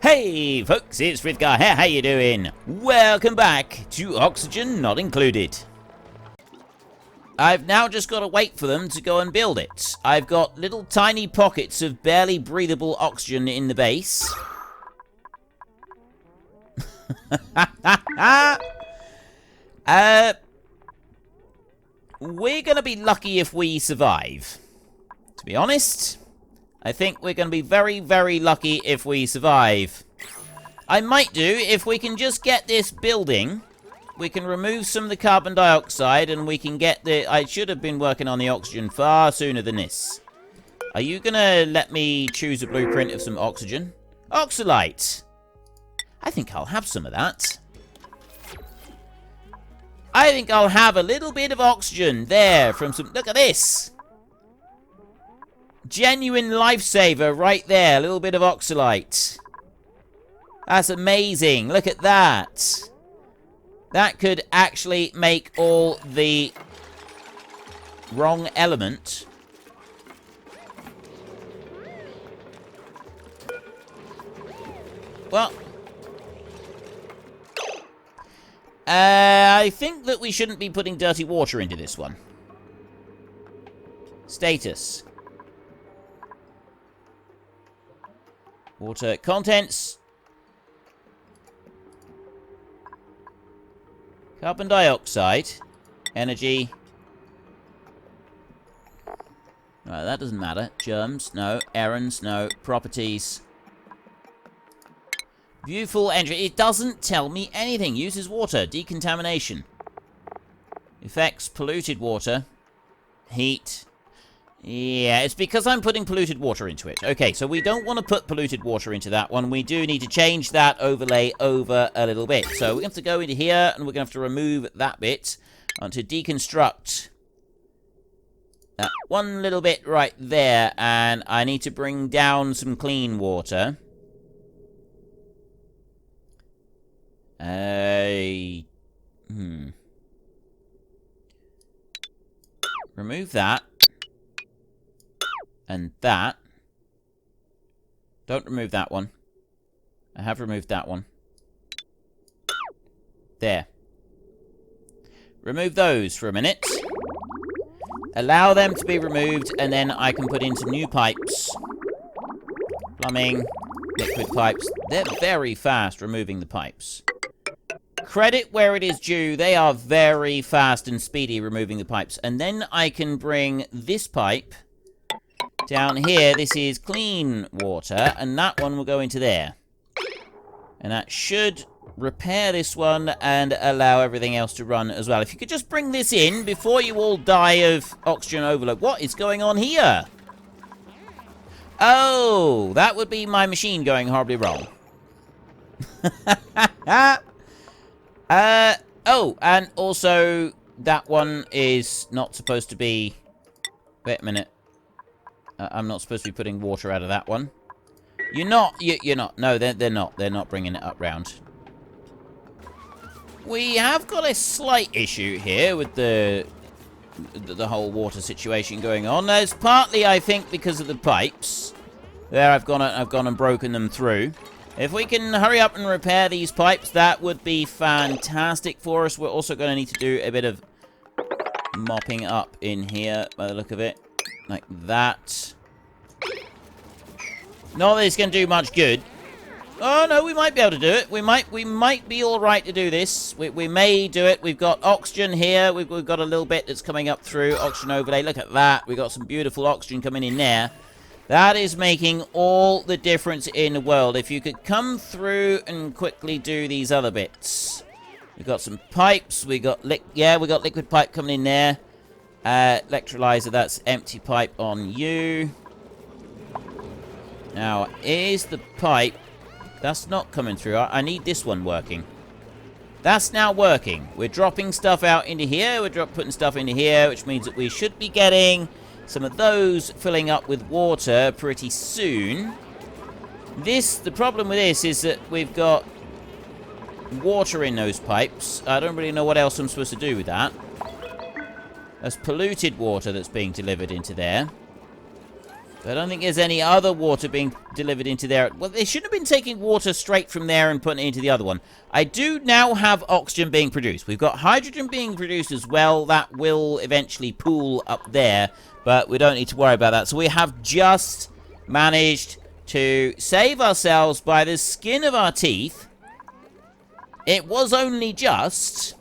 Hey folks, it's Frithgar here, how you doing? Welcome back to Oxygen Not Included. I've now just got to wait for them to go and build it. I've got little tiny pockets of barely breathable oxygen in the base. We're going to be lucky if we survive. To be honest, I think we're going to be very, very lucky if we survive. I might do, if we can just get this building, we can remove some of the carbon dioxide and we can get the... I should have been working on the oxygen far sooner than this. Are you going to let me choose a blueprint of some oxygen? Oxalite! I think I'll have some of that. I think I'll have a little bit of oxygen there from some... Look at this! Genuine lifesaver right there. A little bit of oxalite. That's amazing. Look at that. That could actually make all the wrong element. Well, I think that we shouldn't be putting dirty water into this one. Status. Water contents. Carbon dioxide. Energy. Right, that doesn't matter. Germs, no. Errands, no. Properties. Viewful entry. It doesn't tell me anything. Uses water. Decontamination. Effects. Polluted water. Heat. Yeah, it's because I'm putting polluted water into it. Okay, so we don't want to put polluted water into that one. We do need to change that overlay over a little bit. So we have to go into here, and we're going to have to remove that bit. I want to deconstruct that one little bit right there, and I need to bring down some clean water. Remove that. And that. Don't remove that one. I have removed that one. There. Remove those for a minute. Allow them to be removed, and then I can put in some new pipes. Plumbing. Liquid pipes. They're very fast removing the pipes. Credit where it is due. They are very fast and speedy removing the pipes. And then I can bring this pipe... down here, this is clean water, and that one will go into there. And that should repair this one and allow everything else to run as well. If you could just bring this in before you all die of oxygen overload. What is going on here? Oh, that would be my machine going horribly wrong. Oh, and also, that one is not supposed to be... Wait a minute. I'm not supposed to be putting water out of that one. You're not. You're not. No, they're not. They're not bringing it up round. We have got a slight issue here with the whole water situation going on. There's partly, I think, because of the pipes. There, I've gone and broken them through. If we can hurry up and repair these pipes, that would be fantastic for us. We're also going to need to do a bit of mopping up in here, by the look of it. Like that. Not that it's going to do much good. Oh, no, we might be able to do it. We might be all right to do this. We may do it. We've got oxygen here. We've got a little bit that's coming up through. Oxygen overlay. Look at that. We've got some beautiful oxygen coming in there. That is making all the difference in the world. If you could come through and quickly do these other bits. We've got some pipes. We got liquid pipe coming in there. Electrolyzer, that's empty pipe on you. Now, is the pipe... That's not coming through. I need this one working. That's now working. We're dropping stuff out into here. We're putting stuff into here, which means that we should be getting some of those filling up with water pretty soon. The problem with this is that we've got water in those pipes. I don't really know what else I'm supposed to do with that. That's polluted water that's being delivered into there. I don't think there's any other water being delivered into there. Well, they shouldn't have been taking water straight from there and putting it into the other one. I do now have oxygen being produced. We've got hydrogen being produced as well. That will eventually pool up there, but we don't need to worry about that. So we have just managed to save ourselves by the skin of our teeth. It was only just...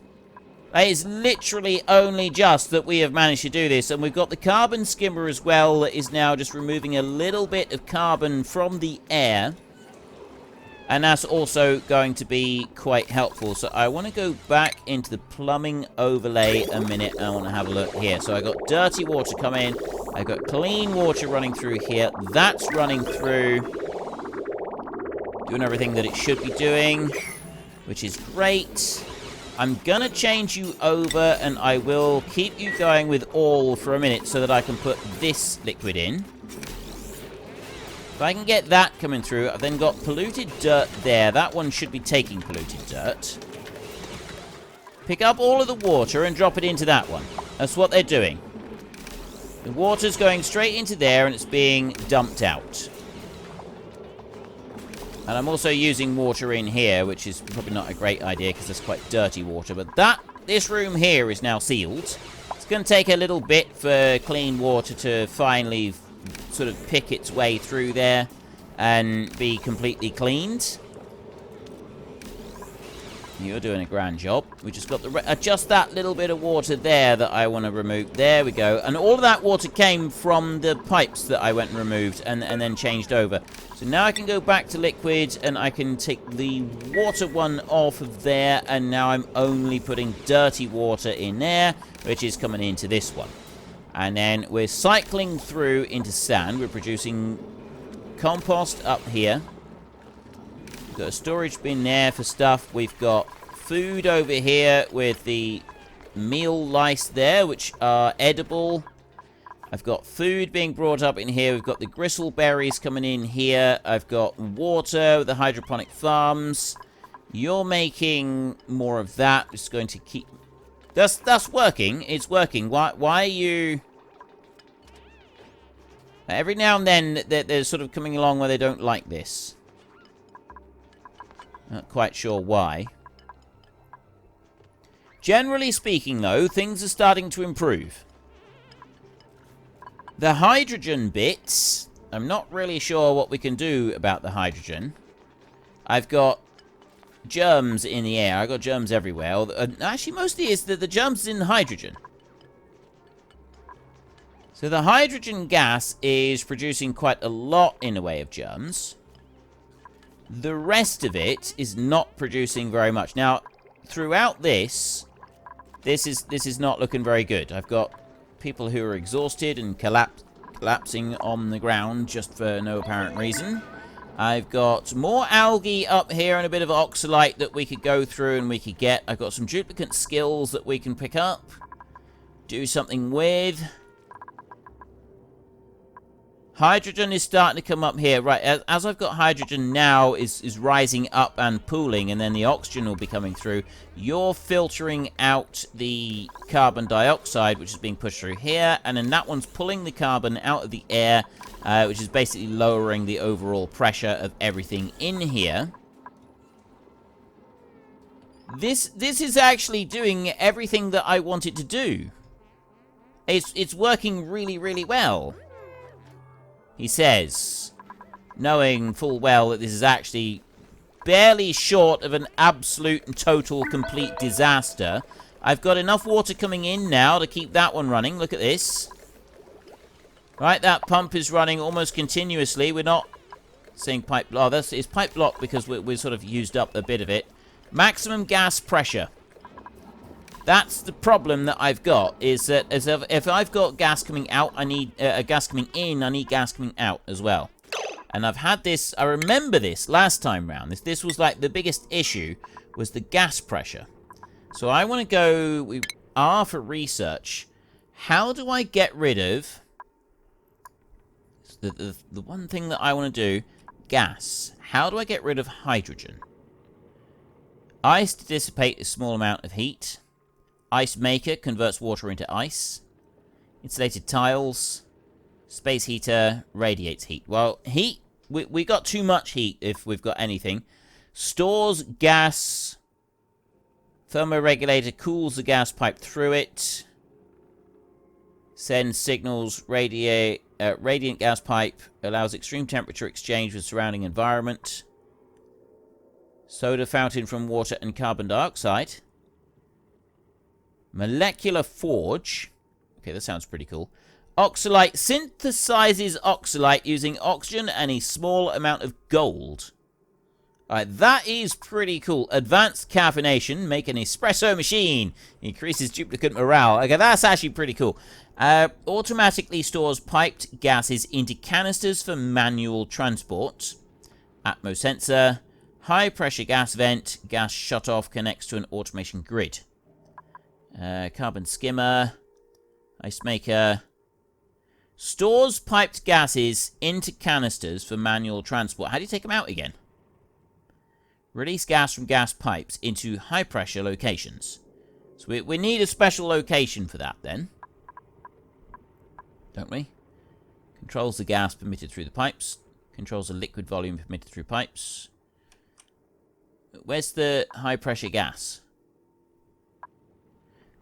It's literally only just that we have managed to do this. And we've got the carbon skimmer as well that is now just removing a little bit of carbon from the air. And that's also going to be quite helpful. So I want to go back into the plumbing overlay a minute. And I want to have a look here. So I got dirty water coming. I got clean water running through here. That's running through. Doing everything that it should be doing, which is great. I'm going to change you over, and I will keep you going with all for a minute so that I can put this liquid in. If I can get that coming through, I've then got polluted dirt there. That one should be taking polluted dirt. Pick up all of the water and drop it into that one. That's what they're doing. The water's going straight into there, and it's being dumped out. And I'm also using water in here, which is probably not a great idea because it's quite dirty water. But this room here is now sealed. It's going to take a little bit for clean water to finally sort of pick its way through there and be completely cleaned. You're doing a grand job. We just got just that little bit of water there that I want to remove. There we go. And all of that water came from the pipes that I went and removed and then changed over. So now I can go back to liquid and I can take the water one off of there. And now I'm only putting dirty water in there, which is coming into this one. And then we're cycling through into sand. We're producing compost up here. We've got a storage bin there for stuff. We've got food over here with the meal lice there, which are edible. I've got food being brought up in here. We've got the gristleberries coming in here. I've got water with the hydroponic farms. You're making more of that. Just going to keep... That's working. It's working. Why are you... Every now and then, they're sort of coming along where they don't like this. Not quite sure why. Generally speaking, though, things are starting to improve. The hydrogen bits, I'm not really sure what we can do about the hydrogen. I've got germs in the air. I've got germs everywhere. Actually, mostly it's the germs in the hydrogen. So the hydrogen gas is producing quite a lot in the way of germs. The rest of it is not producing very much. Now, throughout this is not looking very good. I've got people who are exhausted and collapsing on the ground just for no apparent reason. I've got more algae up here and a bit of oxalite that we could go through and we could get. I've got some duplicate skills that we can pick up, do something with. Hydrogen is starting to come up here. Right, as I've got hydrogen now is rising up and pooling, and then the oxygen will be coming through. You're filtering out the carbon dioxide, which is being pushed through here, and then that one's pulling the carbon out of the air, which is basically lowering the overall pressure of everything in here. This is actually doing everything that I want it to do. It's working really, really well. He says, knowing full well that this is actually barely short of an absolute and total complete disaster. I've got enough water coming in now to keep that one running. Look at this. Right, that pump is running almost continuously. We're not saying pipe... Oh, it's pipe block because we're sort of used up a bit of it. Maximum gas pressure. That's the problem that I've got, is that if I've got gas coming out, I need gas coming in, I need gas coming out as well. And I've had this, I remember this last time round. This was like the biggest issue, was the gas pressure. So I want to go, we are for research. How do I get rid of the one thing that I want to do? Gas. How do I get rid of hydrogen? Ice to dissipate a small amount of heat. Ice maker converts water into ice. Insulated tiles. Space heater radiates heat. Well, heat, we got too much heat if we've got anything. Stores gas. Thermoregulator cools the gas pipe through it. Sends signals. Radiant gas pipe allows extreme temperature exchange with surrounding environment. Soda fountain from water and carbon dioxide. Molecular forge. Okay, that sounds pretty cool. Oxalite synthesizes oxalite using oxygen and a small amount of gold. Alright, that is pretty cool. Advanced caffeination. Make an espresso machine. Increases duplicate morale. Okay, that's actually pretty cool. Automatically stores piped gases into canisters for manual transport. Atmo sensor. High pressure gas vent. Gas shutoff connects to an automation grid. Carbon skimmer. Ice maker. Stores piped gases into canisters for manual transport. How do you take them out again? Release gas from gas pipes into high pressure locations. So we need a special location for that then. Don't we? Controls the gas permitted through the pipes. Controls the liquid volume permitted through pipes. Where's the high pressure gas?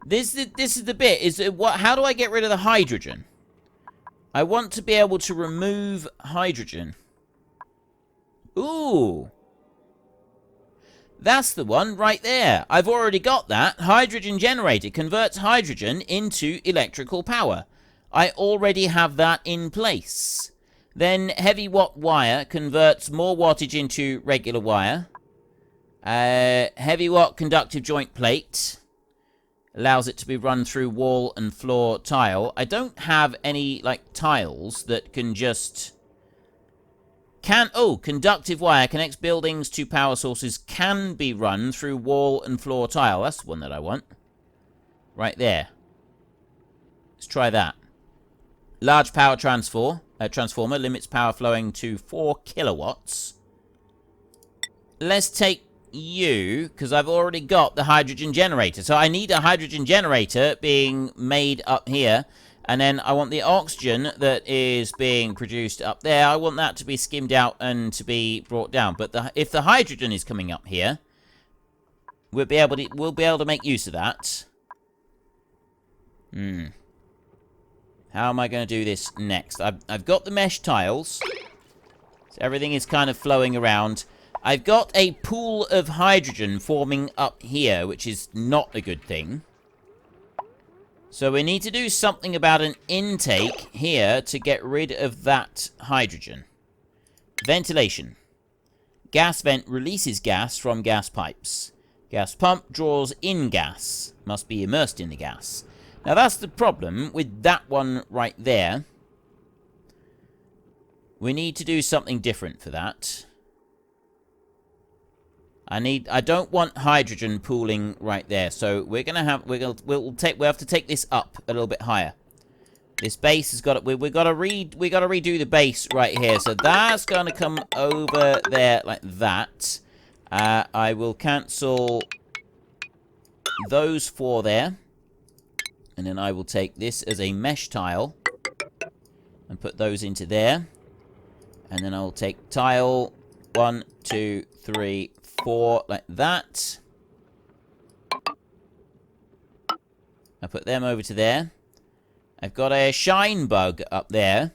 This is the bit. How do I get rid of the hydrogen? I want to be able to remove hydrogen. Ooh. That's the one right there. I've already got that. Hydrogen generator converts hydrogen into electrical power. I already have that in place. Then heavy watt wire converts more wattage into regular wire. Heavy watt conductive joint plate allows it to be run through wall and floor tile. I don't have any, like, tiles that can just... conductive wire connects buildings to power sources, can be run through wall and floor tile. That's the one that I want. Right there. Let's try that. Large power transformer limits power flowing to 4 kilowatts. Let's take you, because I've already got the hydrogen generator. So I need a hydrogen generator being made up here. And then I want the oxygen that is being produced up there. I want that to be skimmed out and to be brought down. But if the hydrogen is coming up here, we'll be able to make use of that. How am I going to do this next? I've got the mesh tiles. So everything is kind of flowing around. I've got a pool of hydrogen forming up here, which is not a good thing. So we need to do something about an intake here to get rid of that hydrogen. Ventilation. Gas vent releases gas from gas pipes. Gas pump draws in gas. Must be immersed in the gas. Now that's the problem with that one right there. We need to do something different for that. I don't want hydrogen pooling right there, so we'll have to take this up a little bit higher. This base has got we got to redo the base right here, so that's going to come over there like that. I will cancel those 4 there, and then I will take this as a mesh tile and put those into there, and then I'll take tile 1, 2, 3, 4 like that. I put them over to there. I've got a shine bug up there.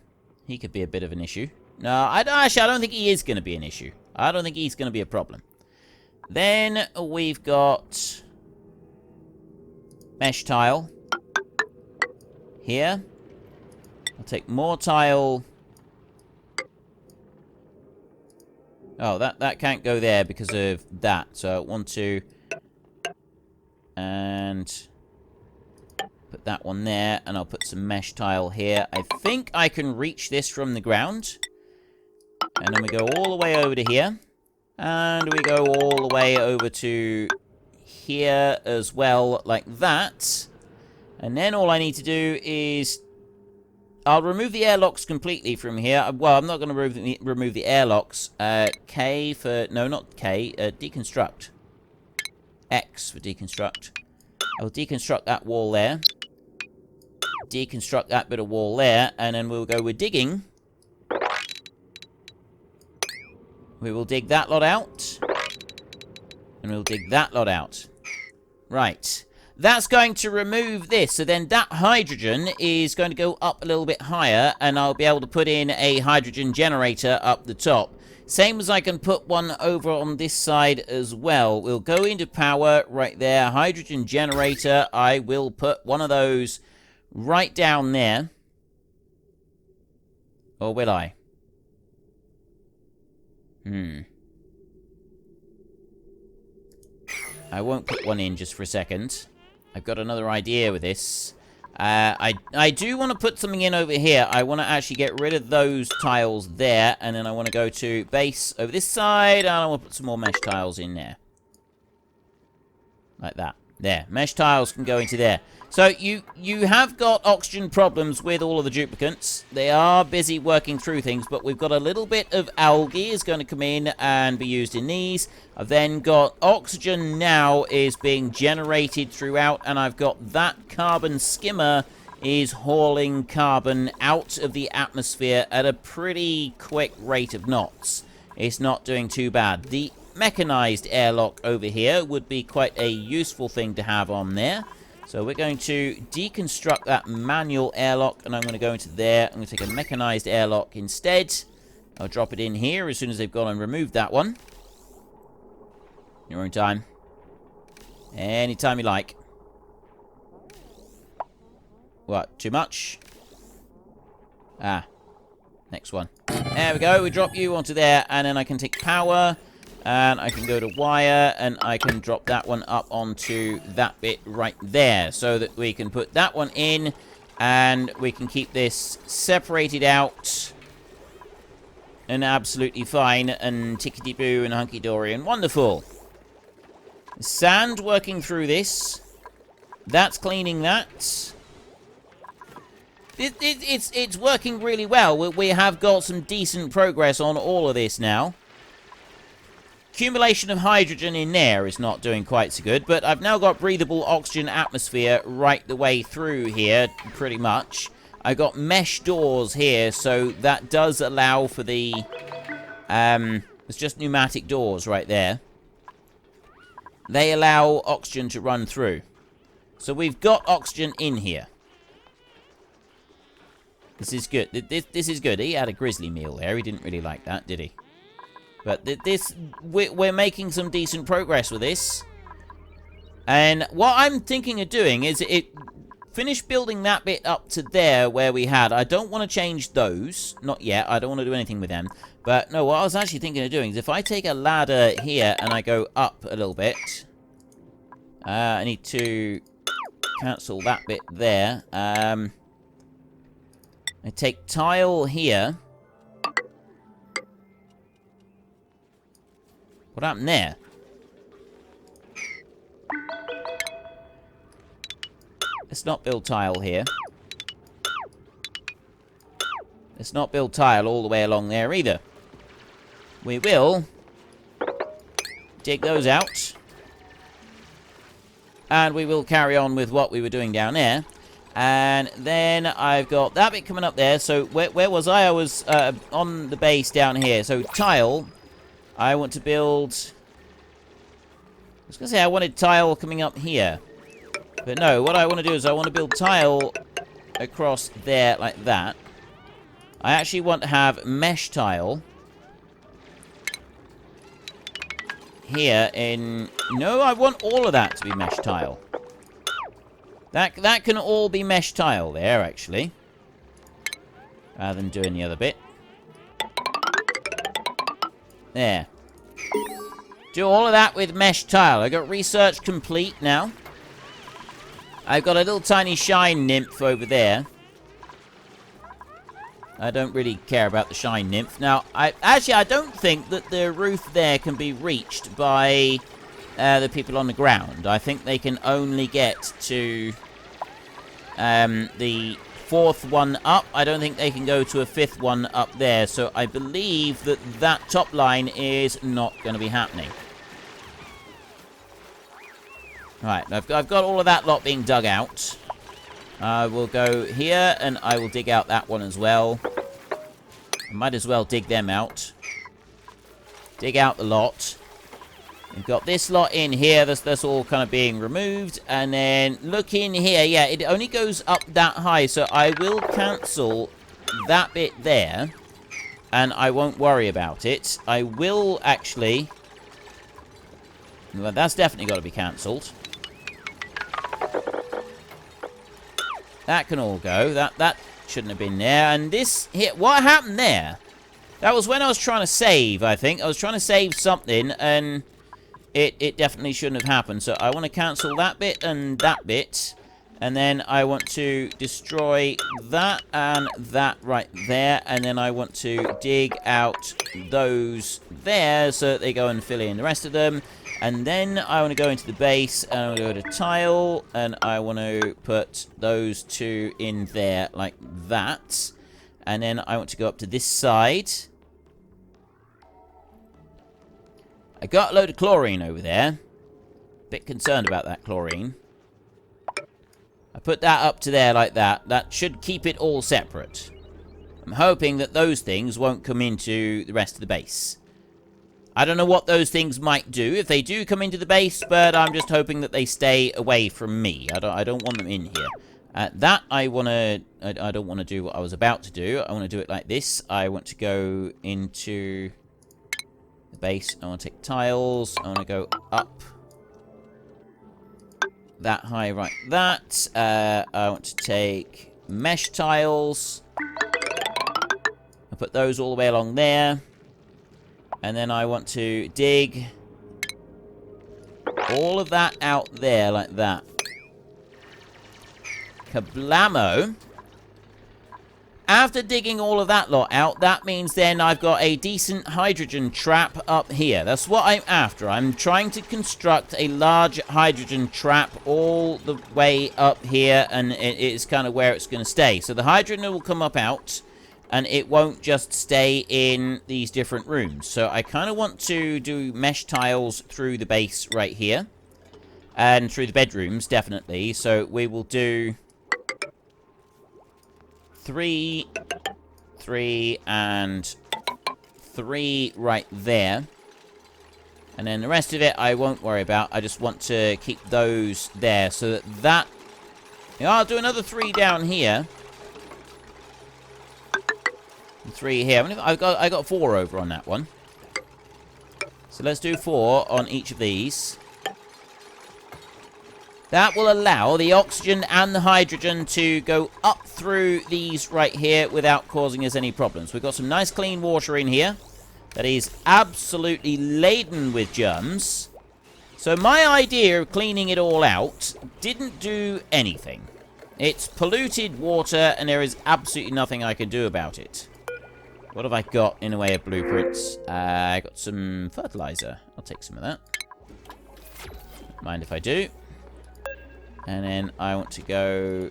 He could be a bit of an issue. No, I don't think he is going to be an issue. I don't think he's going to be a problem. Then we've got mesh tile here. I'll take more tile. Oh, that can't go there because of that. So 1, 2, and put that one there, and I'll put some mesh tile here. I think I can reach this from the ground. And then we go all the way over to here. And we go all the way over to here as well, like that. And then all I need to do is... I'll remove the airlocks completely from here. Well, I'm not going to remove the airlocks. K for... No, not K. Deconstruct. X for deconstruct. I'll deconstruct that wall there. deconstruct that bit of wall there, and then we'll go with digging. We will dig that lot out. And we'll dig that lot out. Right. That's going to remove this. So then that hydrogen is going to go up a little bit higher, and I'll be able to put in a hydrogen generator up the top. Same as I can put one over on this side as well. We'll go into power right there. Hydrogen generator. I will put one of those right down there. Or will I? I won't put one in just for a second. I've got another idea with this. I do want to put something in over here. I want to actually get rid of those tiles there. And then I want to go to base over this side. And I want to put some more mesh tiles in there. Like that. There. Mesh tiles can go into there. So you have got oxygen problems with all of the duplicates. They are busy working through things, but we've got a little bit of algae is going to come in and be used in these. I've then got oxygen now is being generated throughout, and I've got that carbon skimmer is hauling carbon out of the atmosphere at a pretty quick rate of knots. It's not doing too bad. The mechanized airlock over here would be quite a useful thing to have on there. So we're going to deconstruct that manual airlock, and I'm going to go into there. I'm going to take a mechanized airlock instead. I'll drop it in here as soon as they've gone and removed that one. Your own time. Anytime you like. What? Too much? Ah. Next one. There we go. We drop you onto there, and then I can take power. And I can go to wire, and I can drop that one up onto that bit right there. So that we can put that one in, and we can keep this separated out. And absolutely fine, and tickety-boo, and hunky-dory, and wonderful. Sand working through this. That's cleaning that. It's working really well. We have got some decent progress on all of this now. Accumulation of hydrogen in there is not doing quite so good, but I've now got breathable oxygen atmosphere right the way through here, pretty much. I've got mesh doors here, so that does allow for the... it's just pneumatic doors right there. They allow oxygen to run through. So we've got oxygen in here. This is good. This is good. He had a grizzly meal there. He didn't really like that, did he? But we're making some decent progress with this. And what I'm thinking of doing is finish building that bit up to there where we had. I don't want to change those. Not yet. I don't want to do anything with them. But no, what I was actually thinking of doing is if I take a ladder here and I go up a little bit. I need to cancel that bit there. I take tile here. What happened there? Let's not build tile here. Let's not build tile all the way along there either. We will dig those out. And we will carry on with what we were doing down there. And then I've got that bit coming up there. So where was I? I was on the base down here. So tile... I want to build... I was going to say I wanted tile coming up here. But no, what I want to do is I want to build tile across there like that. I actually want to have mesh tile here in... No, I want all of that to be mesh tile. That can all be mesh tile there, actually. Rather than doing the other bit. There. Do all of that with mesh tile. I got research complete now. I've got a little tiny shine nymph over there. I don't really care about the shine nymph. Now, I don't think that the roof there can be reached by the people on the ground. I think they can only get to the fourth one up. I don't think they can go to a fifth one up there. So I believe that that top line is not going to be happening. Right, I've got all of that lot being dug out. I will go here, and I will dig out that one as well. I might as well dig them out. Dig out the lot. We've got this lot in here. That's all kind of being removed. And then look in here. Yeah, it only goes up that high. So I will cancel that bit there. And I won't worry about it. I will actually... Well, that's definitely got to be cancelled. That can all go. That shouldn't have been there. And this here... What happened there? That was when I was trying to save, I think. I was trying to save something, and it definitely shouldn't have happened. So I want to cancel that bit and that bit. And then I want to destroy that and that right there. And then I want to dig out those there so that they go and fill in the rest of them. And then I want to go into the base, and I want to go to tile, and I want to put those two in there like that. And then I want to go up to this side. I got a load of chlorine over there. Bit concerned about that chlorine. I put that up to there like that. That should keep it all separate. I'm hoping that those things won't come into the rest of the base. I don't know what those things might do if they do come into the base, but I'm just hoping that they stay away from me. I don't want them in here. That I don't want to do what I was about to do. I want to do it like this. I want to go into the base. I want to take tiles. I want to go up that high, right? That. I want to take mesh tiles. I'll put those all the way along there. And then I want to dig all of that out there like that. Kablamo. After digging all of that lot out, that means then I've got a decent hydrogen trap up here. That's what I'm after. I'm trying to construct a large hydrogen trap all the way up here, and it is kind of where it's going to stay. So the hydrogen will come up out, and it won't just stay in these different rooms. So I kind of want to do mesh tiles through the base right here. And through the bedrooms, definitely. So we will do 3, 3, and 3 right there. And then the rest of it I won't worry about. I just want to keep those there so that... You know, I'll do another 3 down here. 3 here. I got 4 over on that one. So let's do 4 on each of these. That will allow the oxygen and the hydrogen to go up through these right here without causing us any problems. We've got some nice clean water in here that is absolutely laden with germs. So my idea of cleaning it all out didn't do anything. It's polluted water, and there is absolutely nothing I can do about it. What have I got in the way of blueprints? I got some fertilizer. I'll take some of that. Don't mind if I do. And then I want to go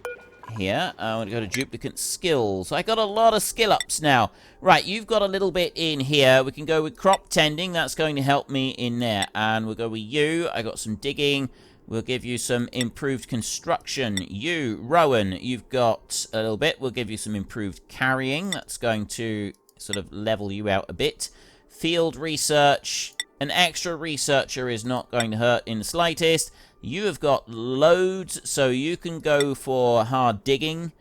here. I want to go to duplicate skills. I got a lot of skill ups now. Right, you've got a little bit in here. We can go with crop tending. That's going to help me in there. And we'll go with you. I got some digging. We'll give you some improved construction. You, Rowan, you've got a little bit. We'll give you some improved carrying. That's going to sort of level you out a bit. Field research. An extra researcher is not going to hurt in the slightest. You have got loads, so you can go for hard digging.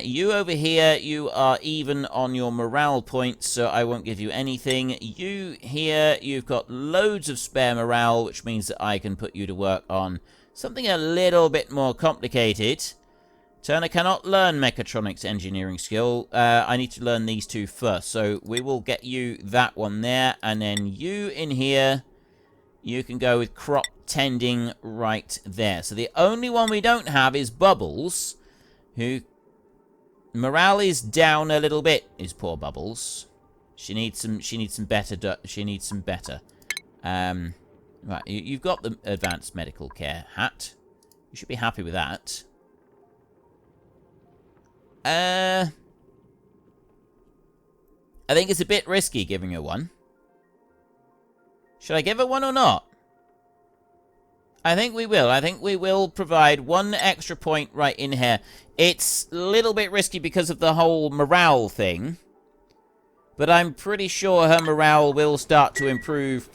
You over here, you are even on your morale points, so I won't give you anything. You here, you've got loads of spare morale, which means that I can put you to work on something a little bit more complicated. Turner cannot learn mechatronics engineering skill. I need to learn these two first, so we will get you that one there, and then you in here, you can go with crop tending right there. So the only one we don't have is Bubbles, who morale is down a little bit. Is poor Bubbles. She needs some better. Right, you've got the advanced medical care hat. You should be happy with that. I think it's a bit risky giving her one. Should I give her one or not? I think we will. I think we will provide 1 extra point right in here. It's a little bit risky because of the whole morale thing. But I'm pretty sure her morale will start to improve,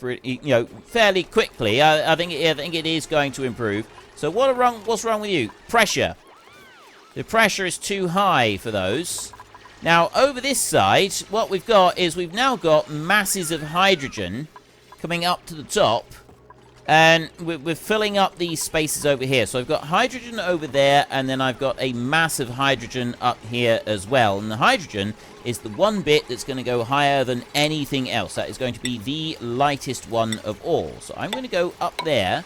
fairly quickly. I think it is going to improve. So what's wrong with you? Pressure. The pressure is too high for those. Now, over this side, what we've got is we've now got masses of hydrogen coming up to the top. And we're filling up these spaces over here. So I've got hydrogen over there, and then I've got a massive hydrogen up here as well. And the hydrogen is the one bit that's going to go higher than anything else. That is going to be the lightest one of all. So I'm going to go up there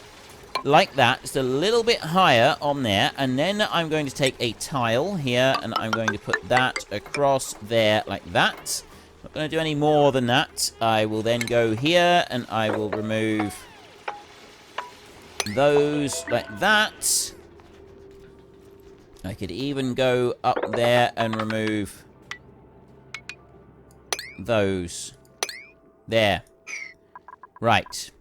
like that, just a little bit higher on there. And then I'm going to take a tile here, and I'm going to put that across there like that. Not going to do any more than that. I will then go here, and I will remove those like that. I could even go up there and remove those. There. Right.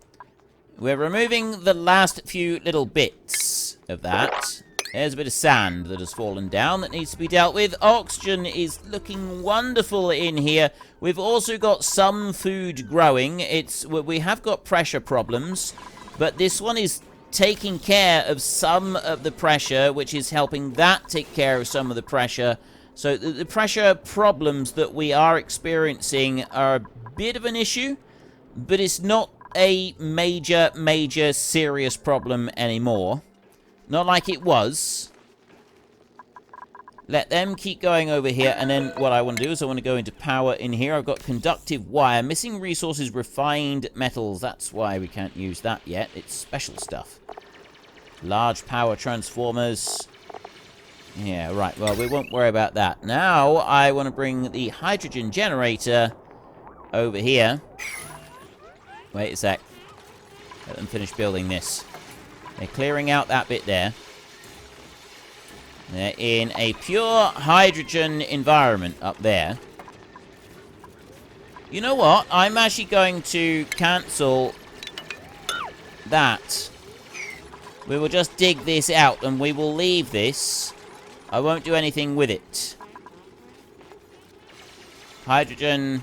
We're removing the last few little bits of that. There's a bit of sand that has fallen down that needs to be dealt with. Oxygen is looking wonderful in here. We've also got some food growing. We have got pressure problems, but this one is taking care of some of the pressure, which is helping that take care of some of the pressure. So the pressure problems that we are experiencing are a bit of an issue, but it's not a major serious problem anymore. Not like it was. Let them keep going over here, and then what I want to do is I want to go into power in here. I've got conductive wire, missing resources, refined metals. That's why we can't use that yet. It's special stuff. Large power transformers. Yeah, right. Well, we won't worry about that. Now, I want to bring the hydrogen generator over here. Wait a sec. Let them finish building this. They're clearing out that bit there. They're in a pure hydrogen environment up there. You know what? I'm actually going to cancel that. We will just dig this out, and we will leave this. I won't do anything with it. Hydrogen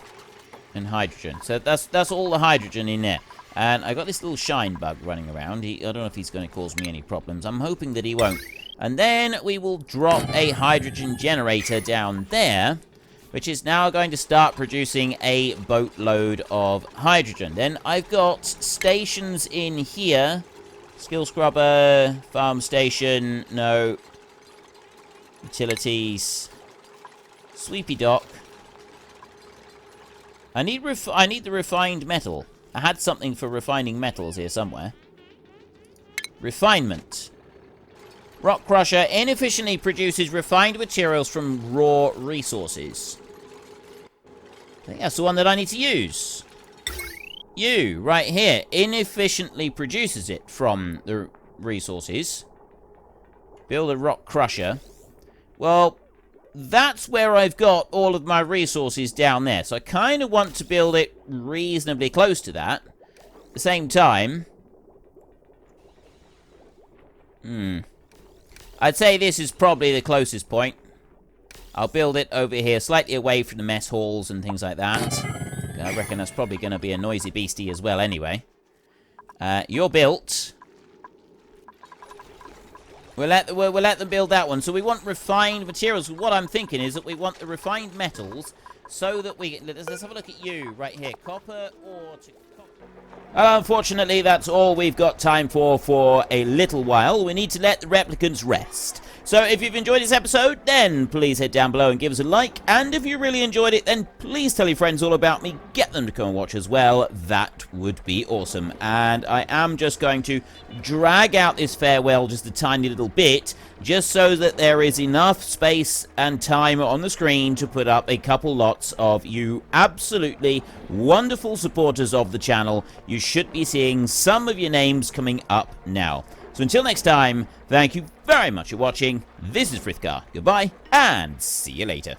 and hydrogen. So that's all the hydrogen in there. And I got this little shine bug running around. I don't know if he's going to cause me any problems. I'm hoping that he won't. And then we will drop a hydrogen generator down there, which is now going to start producing a boatload of hydrogen. Then I've got stations in here. Skill scrubber, farm station, no. Utilities. Sweepy dock. I need the refined metal. I had something for refining metals here somewhere. Refinement. Rock crusher inefficiently produces refined materials from raw resources. I think that's the one that I need to use. You, right here, inefficiently produces it from the resources. Build a rock crusher. Well, that's where I've got all of my resources down there. So I kind of want to build it reasonably close to that. At the same time... I'd say this is probably the closest point. I'll build it over here, slightly away from the mess halls and things like that. I reckon that's probably going to be a noisy beastie as well anyway. You're built. We'll let them build that one. So we want refined materials. What I'm thinking is that we want the refined metals so that we... Let's have a look at you right here. Copper ore to copper. Unfortunately, that's all we've got time for a little while. We need to let the replicants rest. So if you've enjoyed this episode, then please head down below and give us a like. And if you really enjoyed it, then please tell your friends all about me. Get them to come and watch as well. That would be awesome. And I am just going to drag out this farewell just a tiny little bit, just so that there is enough space and time on the screen to put up a couple lots of you absolutely wonderful supporters of the channel. You should be seeing some of your names coming up now. So until next time, thank you very much for watching. This is Frithgar. Goodbye, and see you later.